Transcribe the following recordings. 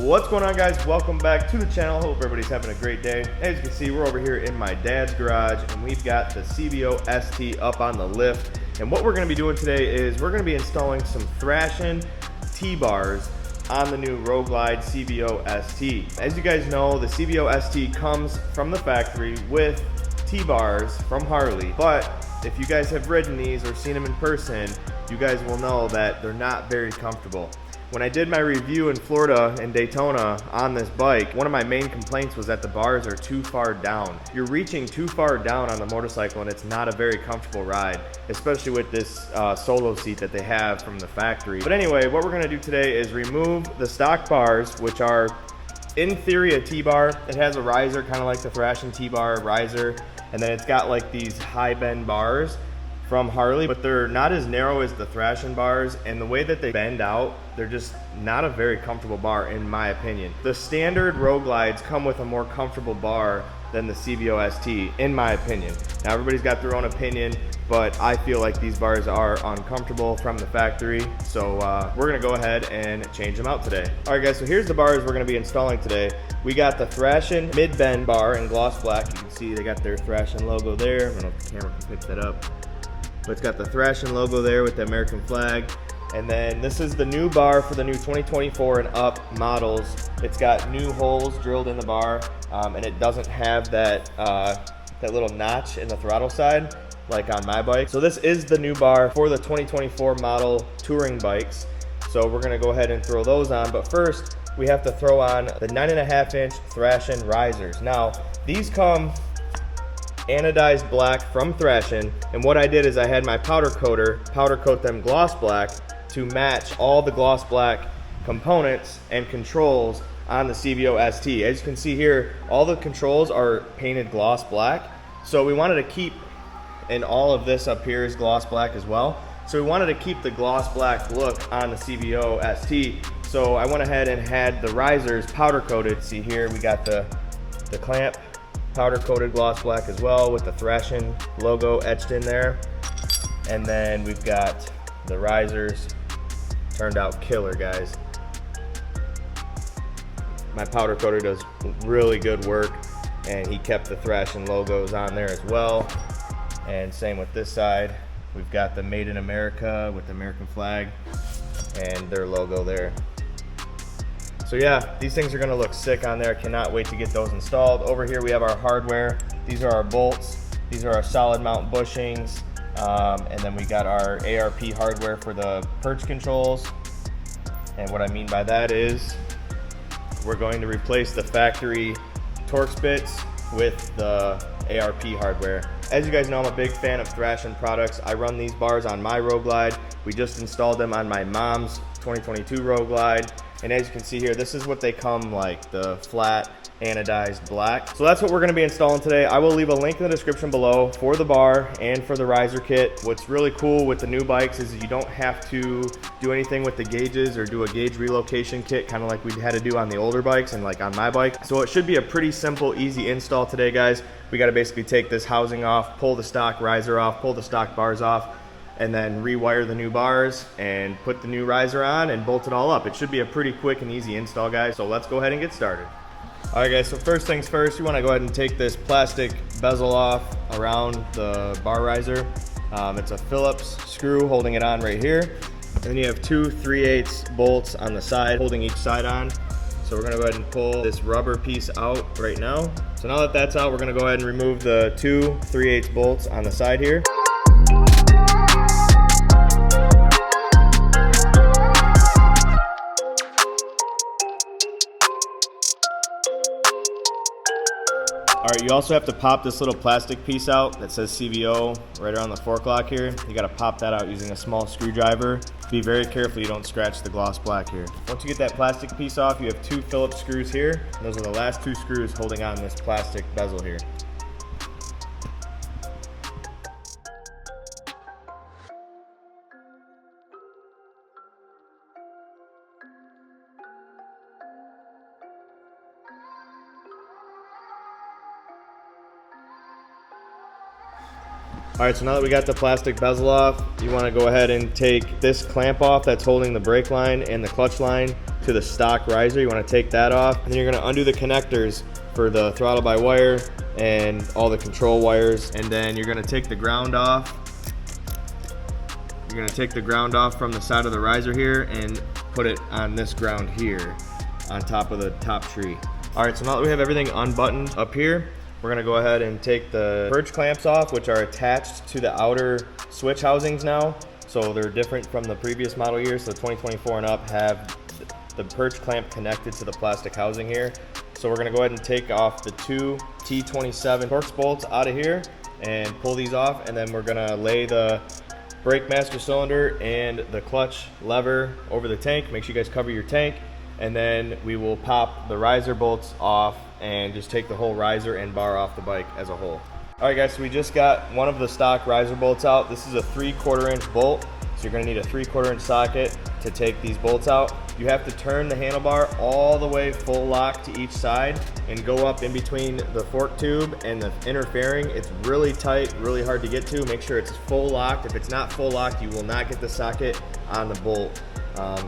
What's going on, guys? Welcome back to the channel. Hope everybody's having a great day. As you can see, we're over here in my dad's garage and we've got the CVO ST up on the lift. And what we're going to be doing today is we're going to be installing some Thrashin T-bars on the new Road Glide CVO ST. As you guys know, the CVO ST comes from the factory with T-bars from Harley, but if you guys have ridden these or seen them in person, you guys will know that they're not very comfortable. When I did my review in Florida and Daytona on this bike, one of my main complaints was that the bars are too far down. You're reaching too far down on the motorcycle and it's not a very comfortable ride, especially with this solo seat that they have from the factory. But anyway, what we're gonna do today is remove the stock bars, which are in theory a T-bar. It has a riser, kind of like the Thrashin T-bar riser, and then it's got like these high bend bars from Harley, but they're not as narrow as the Thrashin bars, and the way that they bend out, they're just not a very comfortable bar in my opinion. The standard Road Glides come with a more comfortable bar than the CVO ST in my opinion. Now everybody's got their own opinion, but I feel like these bars are uncomfortable from the factory, so we're gonna go ahead and change them out today. All right guys, so here's the bars we're gonna be installing today. We got the Thrashin mid-bend bar in gloss black. You can see they got their Thrashin logo there. I don't know if the camera can pick that up, but it's got the Thrashin logo there with the American flag. And then this is the new bar for the new 2024 and up models. It's got new holes drilled in the bar, and it doesn't have that that little notch in the throttle side like on my bike. So this is the new bar for the 2024 model touring bikes. So we're gonna go ahead and throw those on, but first we have to throw on the 9.5-inch Thrashin risers. Now these come anodized black from Thrashin, and what I did is I had my powder coater powder coat them gloss black to match all the gloss black components and controls on the CVO ST. As you can see here, all the controls are painted gloss black, so we wanted to keep, and all of this up here is gloss black as well, so we wanted to keep the gloss black look on the CVO ST. So I went ahead and had the risers powder coated. See here, we got the clamp powder coated gloss black as well with the Thrashin logo etched in there. And then we've got the risers. Turned out killer, guys. My powder coater does really good work, and he kept the Thrashin logos on there as well. And same with this side. We've got the Made in America with the American flag and their logo there. So yeah, these things are gonna look sick on there. Cannot wait to get those installed. Over here we have our hardware. These are our bolts. These are our solid mount bushings. And then we got our ARP hardware for the perch controls. And what I mean by that is we're going to replace the factory Torx bits with the ARP hardware. As you guys know, I'm a big fan of Thrashin products. I run these bars on my Road Glide. We just installed them on my mom's 2022 Road Glide. And as you can see here, this is what they come like, the flat anodized black. So that's what we're gonna be installing today. I will leave a link in the description below for the bar and for the riser kit. What's really cool with the new bikes is you don't have to do anything with the gauges or do a gauge relocation kit, kind of like we had to do on the older bikes and like on my bike. So it should be a pretty simple, easy install today, guys. We gotta basically take this housing off, pull the stock riser off, pull the stock bars off, and then rewire the new bars and put the new riser on and bolt it all up. It should be a pretty quick and easy install, guys. So let's go ahead and get started. All right guys, so first things first, you wanna go ahead and take this plastic bezel off around the bar riser. It's a Phillips screw holding it on right here. And then you have two 3/8 bolts on the side holding each side on. So we're gonna go ahead and pull this rubber piece out right now. So now that that's out, we're gonna go ahead and remove the two 3/8 bolts on the side here. All right, you also have to pop this little plastic piece out that says CVO right around the fork lock here. You gotta pop that out using a small screwdriver. Be very careful you don't scratch the gloss black here. Once you get that plastic piece off, you have two Phillips screws here. Those are the last two screws holding on this plastic bezel here. All right, so now that we got the plastic bezel off, you want to go ahead and take this clamp off that's holding the brake line and the clutch line to the stock riser. You want to take that off, and then you're going to undo the connectors for the throttle by wire and all the control wires, and then you're going to take the ground off. You're going to take the ground off from the side of the riser here and put it on this ground here on top of the top tree. All right, so now that we have everything unbuttoned up here, we're going to go ahead and take the perch clamps off, which are attached to the outer switch housings now. So they're different from the previous model years. So 2024 and up have the perch clamp connected to the plastic housing here. So we're going to go ahead and take off the two T27 Torx bolts out of here and pull these off, and then we're going to lay the brake master cylinder and the clutch lever over the tank. Make sure you guys cover your tank, and then we will pop the riser bolts off and just take the whole riser and bar off the bike as a whole. All right guys, so we just got one of the stock riser bolts out. This is a 3/4 inch bolt, so you're going to need a 3/4 inch socket to take these bolts out. You have to turn the handlebar all the way full lock to each side and go up in between the fork tube and the inner fairing. It's really tight, really hard to get to. Make sure it's full locked. If it's not full locked, you will not get the socket on the bolt.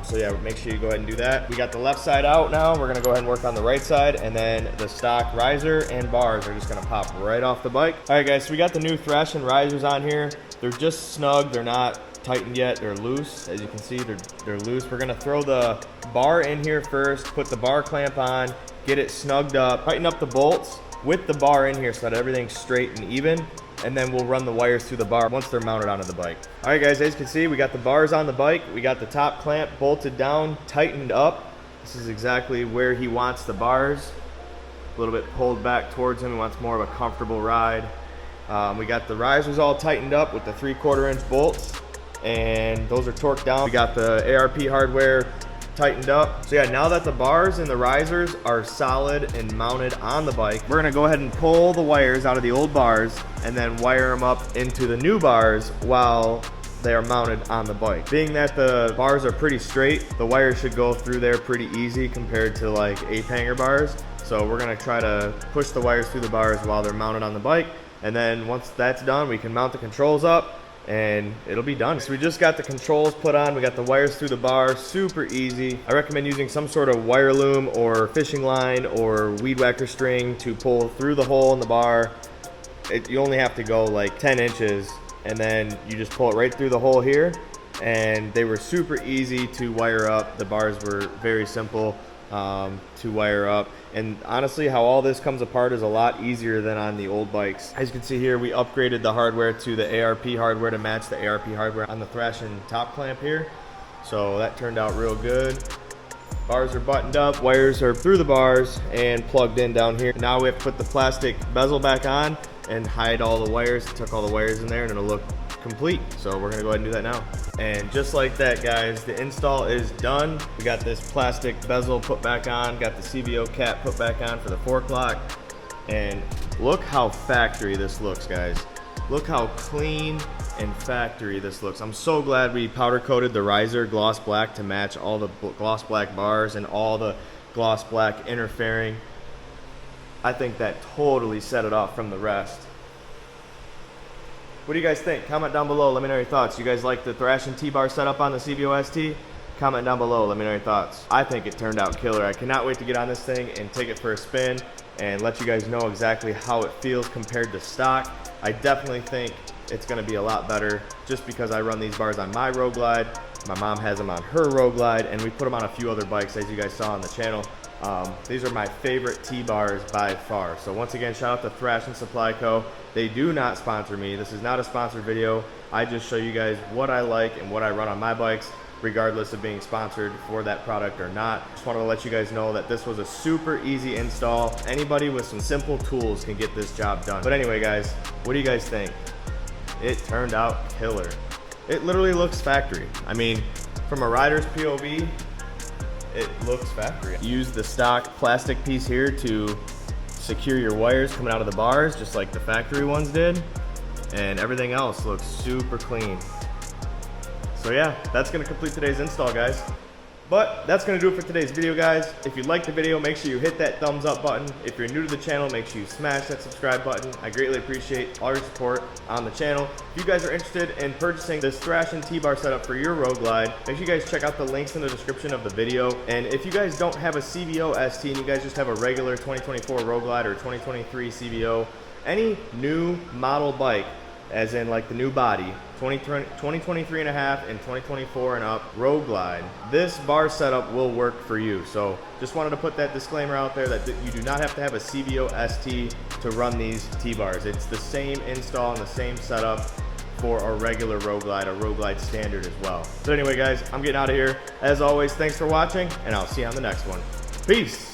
So yeah, make sure you go ahead and do that. We got the left side out now. We're gonna go ahead and work on the right side, and then the stock riser and bars are just gonna pop right off the bike. All right guys, so we got the new Thrashin risers on here. They're just snug, they're not tightened yet, they're loose. As you can see, they're loose. We're gonna throw the bar in here first, put the bar clamp on, get it snugged up, tighten up the bolts with the bar in here so that everything's straight and even, and then we'll run the wires through the bar once they're mounted onto the bike. All right guys, as you can see, we got the bars on the bike. We got the top clamp bolted down, tightened up. This is exactly where he wants the bars. A little bit pulled back towards him. He wants more of a comfortable ride. We got the risers all tightened up with the 3/4 inch bolts, and those are torqued down. We got the ARP hardware tightened up. So yeah, now that the bars and the risers are solid and mounted on the bike, we're gonna go ahead and pull the wires out of the old bars and then wire them up into the new bars while they are mounted on the bike. Being that the bars are pretty straight, the wires should go through there pretty easy compared to like 8-hanger bars. So we're gonna try to push the wires through the bars while they're mounted on the bike. And then once that's done, we can mount the controls up and it'll be done. So we just got the controls put on. We got the wires through the bar, super easy. I recommend using some sort of wire loom or fishing line or weed whacker string to pull through the hole in the bar. You only have to go like 10 inches, and then you just pull it right through the hole here, and they were super easy to wire up. The bars were very simple to wire up, and honestly how all this comes apart is a lot easier than on the old bikes. As you can see here, we upgraded the hardware to the ARP hardware to match the ARP hardware on the Thrashin top clamp here, so that turned out real good. Bars are buttoned up, wires are through the bars and plugged in down here. Now we have to put the plastic bezel back on and hide all the wires. Took all the wires in there and it'll look complete. So we're gonna go ahead and do that now. And just like that guys, the install is done. We got this plastic bezel put back on, got the CVO cap put back on for the fork lock, and look how factory this looks guys. Look how clean and factory this looks. I'm so glad we powder coated the riser gloss black to match all the gloss black bars and all the gloss black inner fairing. I think that totally set it off from the rest. What do you guys think? Comment down below, let me know your thoughts. You guys like the Thrashin T-bar setup on the CVO ST? Comment down below, let me know your thoughts. I think it turned out killer. I cannot wait to get on this thing and take it for a spin and let you guys know exactly how it feels compared to stock. I definitely think it's gonna be a lot better just because I run these bars on my Road Glide. My mom has them on her Road Glide, and we put them on a few other bikes as you guys saw on the channel. These are my favorite T-bars by far. So once again, shout out to Thrashin Supply Co. They do not sponsor me. This is not a sponsored video. I just show you guys what I like and what I run on my bikes, regardless of being sponsored for that product or not. Just wanted to let you guys know that this was a super easy install. Anybody with some simple tools can get this job done. But anyway guys, what do you guys think? It turned out killer. It literally looks factory. I mean, from a rider's POV, it looks factory. Use the stock plastic piece here to secure your wires coming out of the bars, just like the factory ones did, and everything else looks super clean. So yeah, that's gonna complete today's install, guys. But that's going to do it for today's video, guys. If you liked the video, make sure you hit that thumbs up button. If you're new to the channel, make sure you smash that subscribe button. I greatly appreciate all your support on the channel. If you guys are interested in purchasing this Thrashin T-bar setup for your Road Glide, make sure you guys check out the links in the description of the video. And if you guys don't have a CVO ST and you guys just have a regular 2024 Road Glide or 2023 CVO, any new model bike, as in like the new body, 2023 and a half and 2024 and up Road Glide, this bar setup will work for you. So just wanted to put that disclaimer out there that you do not have to have a CVO ST to run these T-bars. It's the same install and the same setup for a regular Road Glide, a Road Glide standard as well. So anyway, guys, I'm getting out of here. As always, thanks for watching, and I'll see you on the next one. Peace.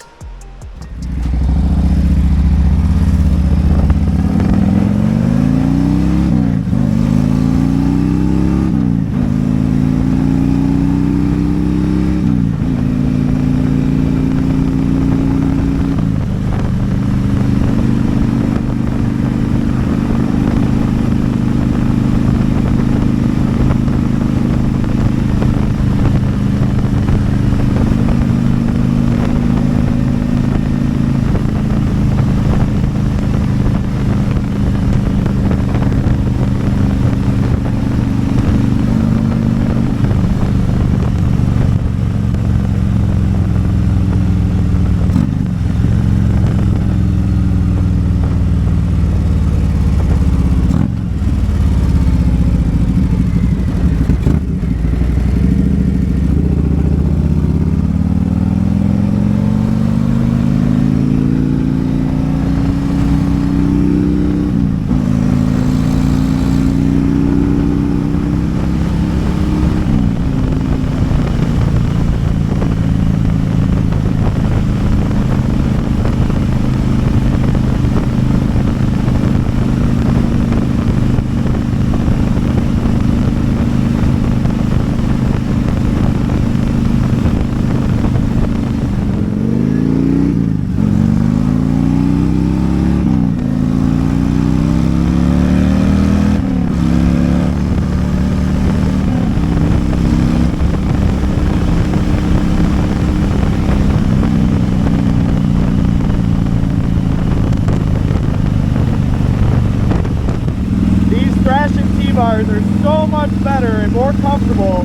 Bars are so much better and more comfortable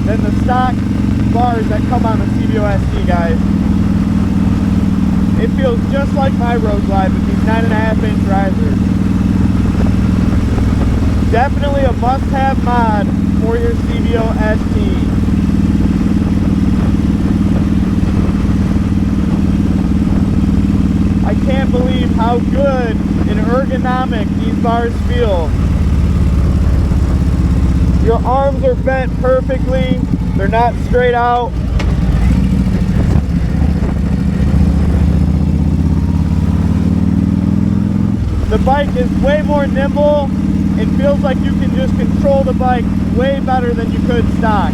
than the stock bars that come on the CVO ST, guys. It feels just like my Road Glide with these 9.5-inch risers. Definitely a must-have mod for your CVO ST. I can't believe how good and ergonomic these bars feel. Your arms are bent perfectly, they're not straight out. The bike is way more nimble. It feels like you can just control the bike way better than you could stock.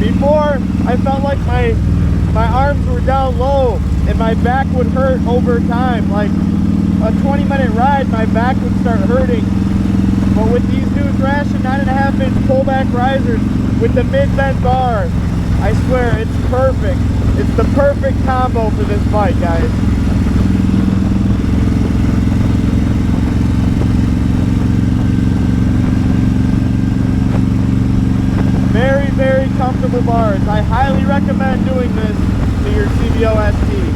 Before, I felt like my arms were down low and my back would hurt over time. Like a 20-minute ride, my back would start hurting. But with these new Thrashin 9.5-inch pullback risers with the mid-bend bar, I swear it's perfect. It's the perfect combo for this bike, guys. Very, very comfortable bars. I highly recommend doing this to your CVO ST.